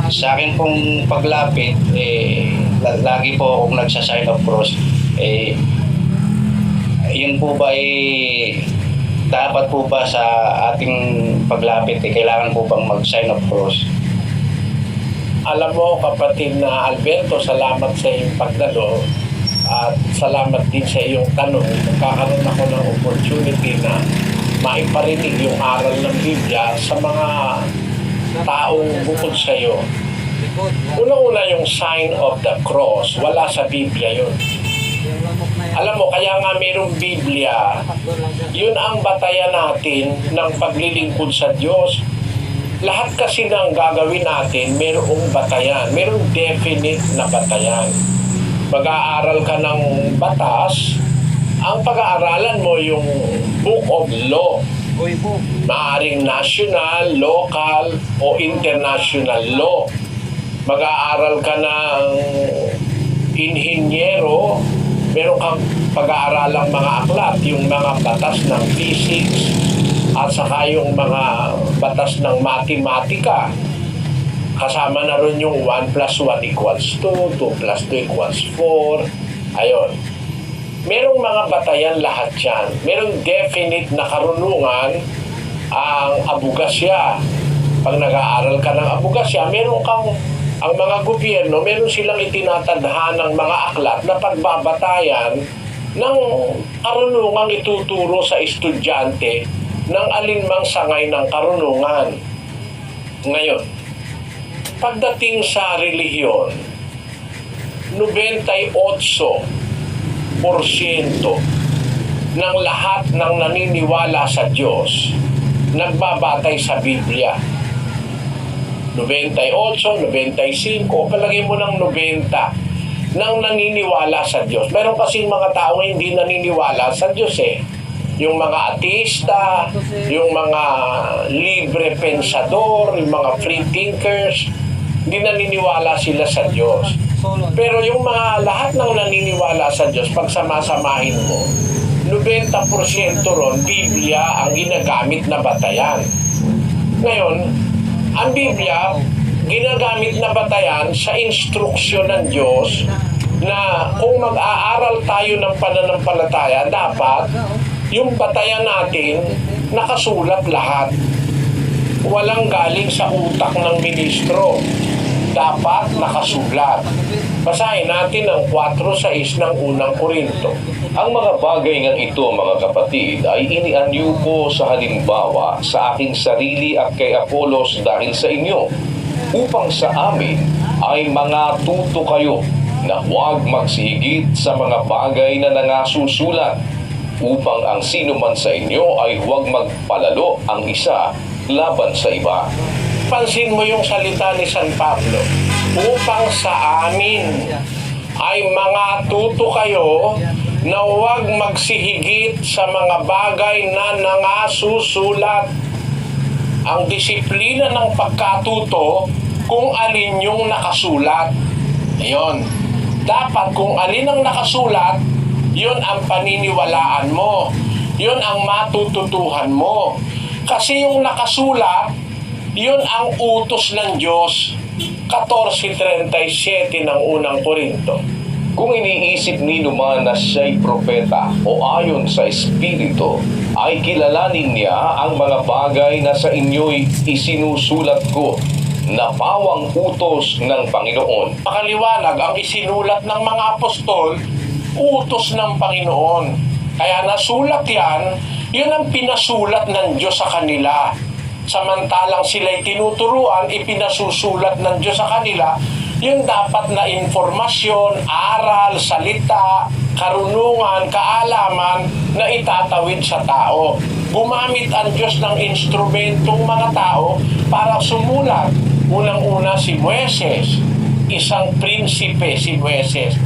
Sa akin pong paglapit, lagi po akong nagsa-sign of cross. Yun po ba dapat po ba sa ating paglapit kailangan po bang mag-sign of cross? Alam mo, kapatid na Alberto, salamat sa iyong pagdalo at salamat din sa iyong tanong. Magkakaroon ako ng opportunity na maiparinig yung aral ng Biblia sa mga taong bukod sa iyo. Una-una yung sign of the cross, wala sa Biblia yun. Alam mo, kaya nga mayroong Biblia, yun ang batayan natin ng paglilingkod sa Diyos. Lahat kasi ng gagawin natin, mayroong batayan, mayroong definite na batayan. Mag-aaral ka ng batas, ang pag-aaralan mo yung Book of Law. Maaring national, local, o international law. Mag-aaral ka ng inhinyero, meron kang pag-aaralang mga aklat, yung mga batas ng physics, at saka yung mga batas ng matematika. Kasama na rin yung 1 plus 1 equals 2, 2 plus 2 equals 4. Ayun. Merong mga batayan lahat yan. Merong definite na karunungan ang abugasya. Pag nag-aaral ka ng abugasya, meron kang, ang mga gobyerno, meron silang itinatadhanang mga aklat na pagbabatayan ng karunungang ituturo sa estudyante ng alinmang sangay ng karunungan. Ngayon, pagdating sa relihiyon, 98% ng lahat ng naniniwala sa Diyos nagbabatay sa Biblia. 98, 95, palagay mo ng 90 nang naniniwala sa Diyos. Meron kasing mga tao hindi naniniwala sa Diyos Yung mga ateista, yung mga libre pensador, yung mga free thinkers, hindi naniniwala sila sa Diyos. Pero yung mga lahat ng naniniwala sa Diyos, pag samasamahin mo, 90% ron, Biblia ang ginagamit na batayan. Ngayon, ang Biblia, ginagamit na batayan sa instruksyon ng Diyos na kung mag-aaral tayo ng pananampalataya, dapat yung batayan natin, nakasulat lahat. Walang galing sa utak ng ministro. Dapat nakasulat. Basahin natin ang 4:6 ng unang Korinto. Ang mga bagay nga ito, mga kapatid, ay inianyo ko sa halimbawa sa aking sarili at kay Apolos dahil sa inyo, upang sa amin ay mga tuto kayo na huwag magsihigit sa mga bagay na nangasusulat, upang ang sino man sa inyo ay huwag magpalalo ang isa laban sa iba. Pansin mo yung salita ni San Pablo, upang sa amin ay mga tuto kayo na huwag magsihigit sa mga bagay na nangasusulat. Ang disiplina ng pagkatuto kung alin yung nakasulat. Ayun. Dapat kung alin ang nakasulat, yun ang paniniwalaan mo. Yun ang matututuhan mo. Kasi yung nakasulat, yun ang utos ng Diyos. 14:37 ng unang Korinto. Kung iniisip nino man na siya'y propeta o ayon sa Espiritu, ay kilalanin niya ang mga bagay na sa inyo'y isinusulat ko na pawang utos ng Panginoon. Makaliwanag, ang isinulat ng mga apostol, utos ng Panginoon. Kaya nasulat yan, yun ang pinasulat ng Diyos sa kanila. Samantalang sila'y tinuturuan, ipinasusulat ng Diyos sa kanila, yung dapat na informasyon, aral, salita, karunungan, kaalaman na itatawid sa tao. Gumamit ang Diyos ng instrumentong mga tao para sumulat. Unang-una si Moises, isang prinsipe si Moises,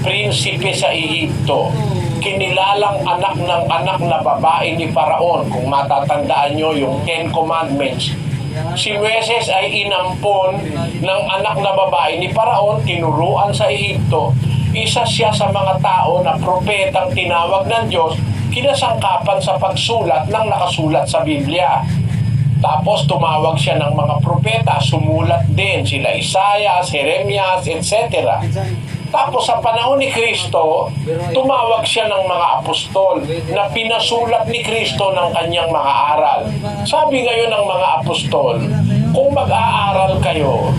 prinsipe sa Ehipto, kinilalang anak ng anak na babae ni Paraon. Kung matatandaan nyo yung 10 Commandments, si Moises ay inampon ng anak na babae ni Paraon, tinuruan sa Ehipto. Isa siya sa mga tao na propetang tinawag ng Diyos, kinasangkapan sa pagsulat ng nakasulat sa Biblia. Tapos tumawag siya ng mga propeta, sumulat din sila Isaias, Jeremias, etc. Tapos sa panahon ni Kristo, tumawag siya ng mga apostol na pinasulat ni Kristo ng kanyang mga aral. Sabi ngayon ng mga apostol, kung mag-aaral kayo,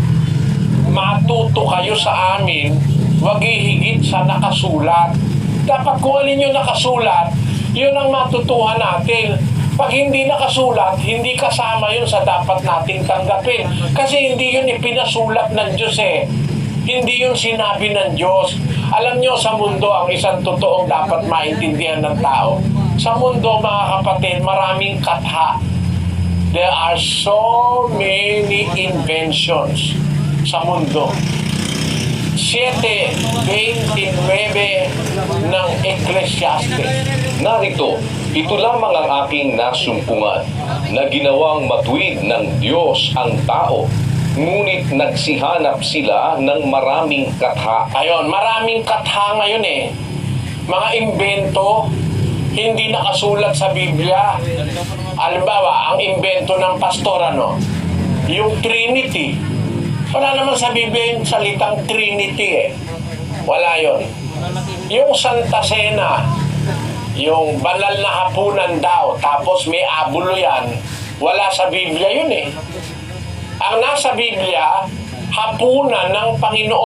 matuto kayo sa amin, wag higit sa nakasulat. Dapat kung alin yung nakasulat, yun ang matutuhan natin. Pag hindi nakasulat, hindi kasama yun sa dapat nating tanggapin. Kasi hindi yun ipinasulat ng Diyos eh. Hindi yun sinabi ng Diyos. Alam nyo, sa mundo, ang isang totoong dapat maintindihan ng tao. Sa mundo, mga kapatid, maraming katha. There are so many inventions sa mundo. 7:29 ng Ecclesiastes. Narito, ito lamang ang aking nasumpungan na ginawang matuwid ng Diyos ang tao, ngunit nagsihanap sila ng maraming katha. Ayon, maraming katha ngayon eh. Mga imbento, hindi nakasulat sa Biblia. Halimbawa, ang imbento ng pastor, yung Trinity. Wala naman sa Biblia yung salitang Trinity eh. Wala yon. Yung Santa Cena, yung banal na hapunan daw, tapos may abulo yan, wala sa Biblia yun eh. Ang nasa Biblia, hapunan ng Panginoon.